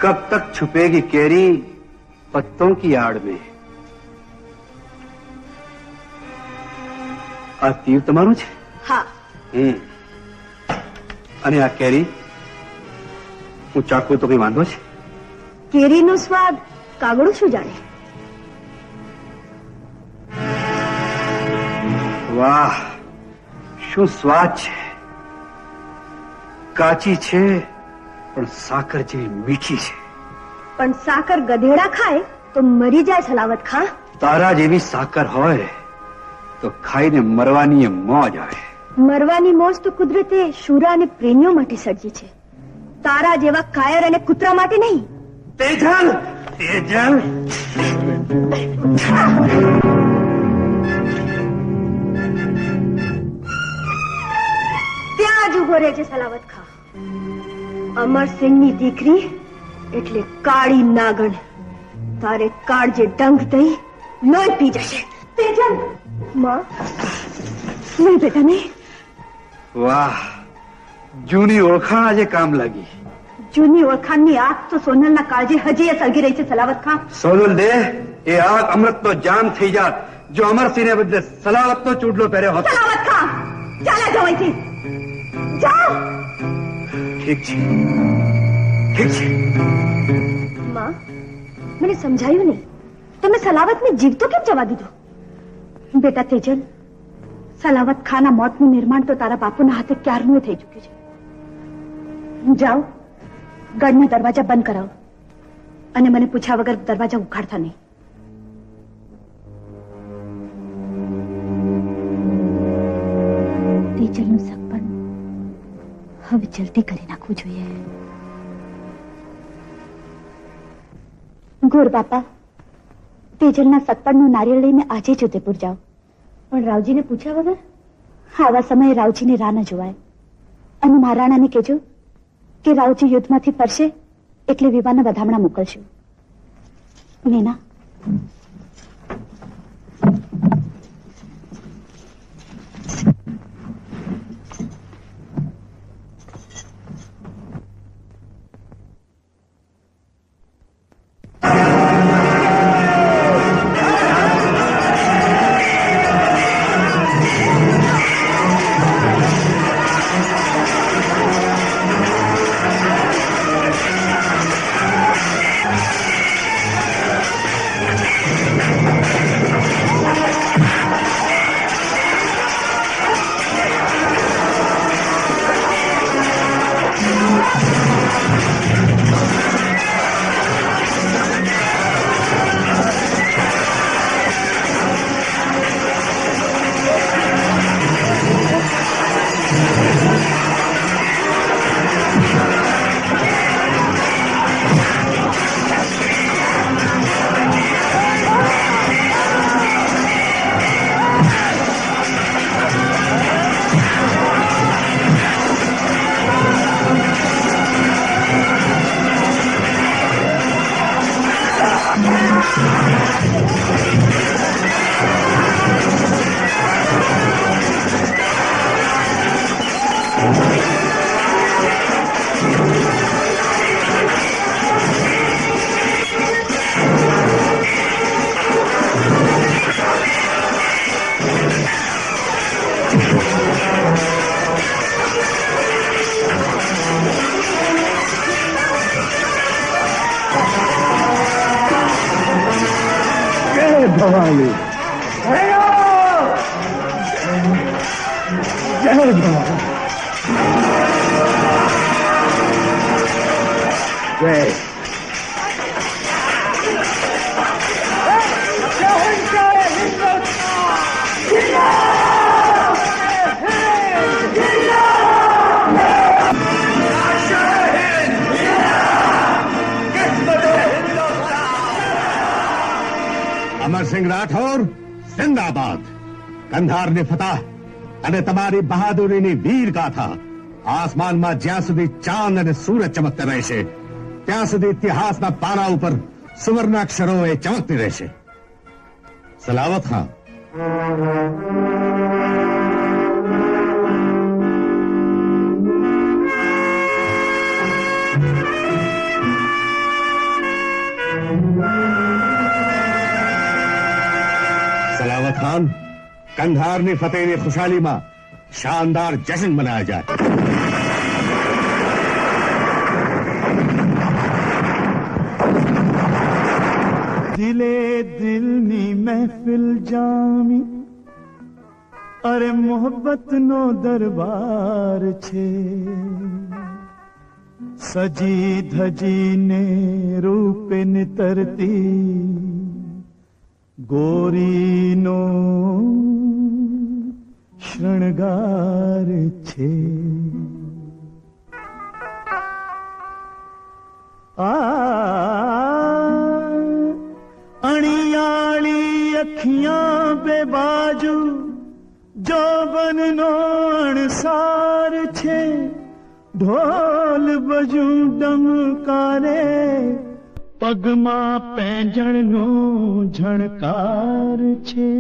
कब तक छुपेगी केरी पत्तों की आड़ में? આ તીર તમારું છે? હા. અને આ કેરી હું ચાખું તો કઈ વાંધો છે? કેરીનો સ્વાદ કાગડું શું જાણે. વાહ, શું સ્વાદ છે! કાચી છે પણ સાકર જેવી મીઠી છે. પણ સાકર ગધેડા ખાય તો મરી જાય સલાવત ખાં. તારા જેવી સાકર હોય તો ખાઈને મરવાની મોજ આવે. મરવાની મોજ તો કુદરતે શુરા અને પ્રેમીઓ માટે સર્જી છે, તારા જેવા કાયર અને કૂતરા માટે નહીં. તેજલ, તેજલ, ત્યાં જ ઉભો રહેજે સલાવત ખાં. અમરસિંહની દીકરી એટલે કાળી નાગણ. તારે કાળજે ડંખ દઈ લોહી પી જશે. તેજલ, માં, નહીં બેટા નહીં. વાહ, જૂની ઓળખાણ આજે કામ લાગી. જૂની ઓળખાણની આગ તો સોનલના કાળજે હજી સળગી રહી છે સલાવત ખાં. સોનલ દે, એ આગ અમૃતનો જામ થઈ જાત જો અમરસિંહને બદલે સલાવતનો ચૂડલો પહેર્યો હોત. સલાવત ખાં, ચાલે જાઓ અહીંથી. જાઓ. ઠીક છે, ઠીક છે. માં, મને સમજાયું નહીં, તમે સલાવતને જીવતો કેમ જવા દીધો? બેટા તેજલ, સલાવત ખાના મોતનું નિર્માણ તો તારા બાપુના હાથે ક્યારનું થઈ ચૂક્યું છે. જાઓ, ગઢના દરવાજા બંધ કરાવો અને મને પૂછ્યા વગર દરવાજા ઉખાડતા નહીં. તેજલનું સગપણ હવે જલ્દી કરી નાખવું જોઈએ. ગોર બાપા, તેજલના સગપણનું નારિયેળ લઈને આજે જ ઉદયપુર જાઓ, પણ રાવજીને પૂછ્યા વગર. આવા સમયે રાવજીને રાહ ન જોવાય. અને મહારાણાને કહેજો કે રાવજી યુદ્ધમાંથી ફરશે એટલે વિવાહના વધામણા મોકલશું. નેના, ભવાની, જય ભવાની, જય. અમરસિંહ રાઠોડ જિંદાબાદ. કંધારની ફતહ અને તમારી બહાદુરીની વીર ગાથા આસમાનમાં જ્યાં સુધી ચાંદ અને સૂરજ ચમકતા રહેશે ત્યાં સુધી ઇતિહાસના પાના ઉપર સુવર્ણાક્ષરોએ ચમકતી રહેશે. સલાવત ખાં, કંધારની ફતેહની ખુશાલીમાં શાનદાર જશ્ન મનાયા જાય. દિલે દિલની મહેફિલ જામી, અરે મોહબ્બતનો દરબાર છે. સજી ધજીને રૂપે નિતરતી ગોરીનો શણગાર છે. અણિયાળી અખિયાં બે બાજુ જોબનનો અણસાર છે. ઢોલ બજું ડમકારે, પગમાં પેંજણનો ઝણકાર છે.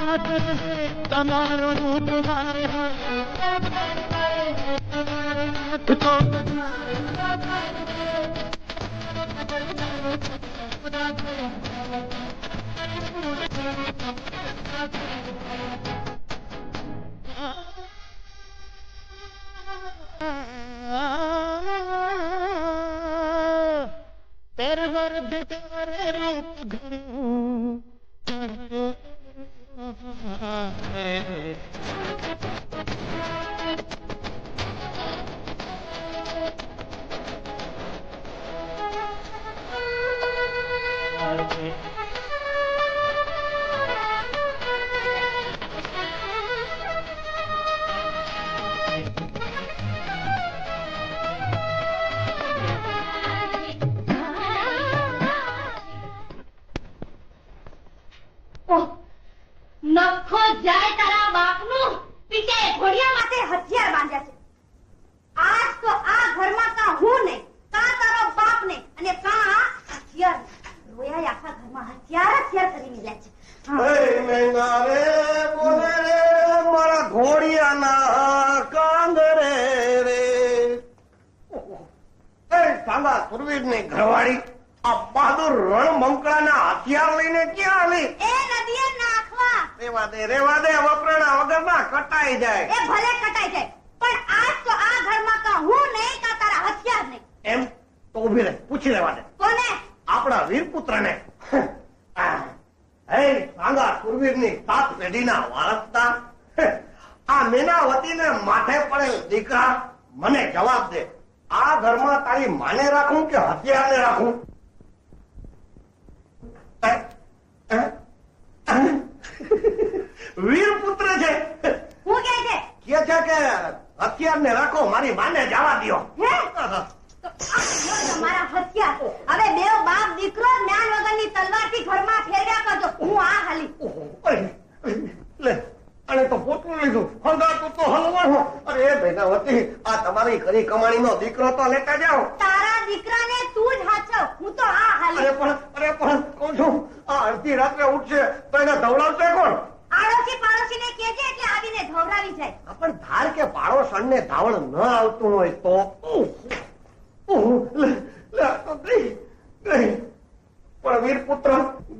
हाथ रहे તમારો તમારે तेरे वर्द तेरे रूप घड़ू નખો જાય તારા બાપનું પીછે ઘોડિયા માટે હથિયાર બાંધ્યા છે. આજ તો આ ઘરમાં કા હું નહીં, કા તારો બાપ નહીં અને કા આ હથિયાર. રોયા આખા ઘરમાં હથિયાર કરી મિલ્યા છે. મારા ઘોડિયાના કાંદરે રે સાંગા સુરવીર ની ઘરવાળી આ બહાદુર રણમંકળાના હથિયાર લઈને ક્યાં આવી? એ નદીએ નાખવા. રેવા દે વપરાણા વગરના કટાઈ જાય. એ ભલે કટાઈ જાય પણ આજ તો આ ઘરમાં કા હું નહીં, કા તારા હથિયાર નહીં. એમ તો ઉભી રહે, પૂછી લેવા દે કોને? આપણા વીરપુત્ર ને. સાંગા સુરવીર ની 7 પેઢીના વારસદાર આ મીનાવતી ને માથે પડેલ દીકરા, મને જવાબ દે, આ ઘરમાં તારી માને રાખું કે હથિયારને રાખું? વીરપુત્ર છે હું કહે છે કે હથિયારને રાખો, મારી માને જવા દ્યો. હે? તો આ લો તમારા હથિયાર. હવે બેવ બાપ દીકરો જ્ઞાન વગરની તલવારથી ઘરમાં ફેરવ્યા કરજો. હું આ હાલી. લે અને તો પોતું લીધું, હંગાતું તો હલવાનો. અરે ભૈનાવતી, આ તમારી કરી કમાણીનો દીકરો તો લેતા જાઓ. તારા દીકરાને તું જ હાચવ, હું તો આ હાલી. અરે પણ કહું છું, આ અડધી રાત્રે ઉઠશે તો એને ધવડાવશે કોણ? આડોશી પાડોશીને કહેજે એટલે આવીને ધવરાવી જાય. પણ ધાર કે પાડોશણને ધાવણ ન આવતું હોય તો પણ વીરપુત્ર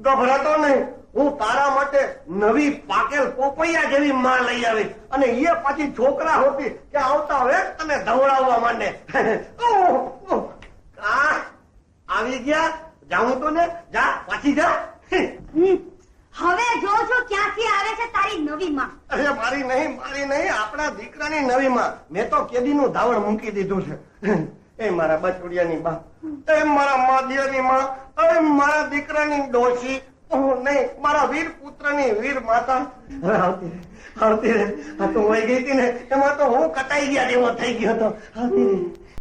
ગભરાતો નહીં, હું તારા માટે નવી પાકેલ પોપૈયા જેવી માં લઈ આવી અને એ પાછી છોકરા હોતી કે આવતા હવે તને ધવડાવવા માંડે. આવી ગયા, જાઉં તો ને, જા પાછી જા. હવે જોજો ક્યાંથી આવે છે તારી નવી માં. અરે મારી નહીં, આપણા દીકરાની નવી માં. મેં તો કેદીનું ધાવણ મૂકી દીધું છે. એ મારા બચુડિયાની બા, એ મારા માદિયાની માં, અરે મારા દીકરાની ડોશી, નહીં મારા વીર પુત્રની વીર માતા. હવે આવતી રે, આ તો વહી ગઈ હતી ને એમાં તો હું કટાઈ ગયા જેવો થઈ ગયો હતો. આવતી રે.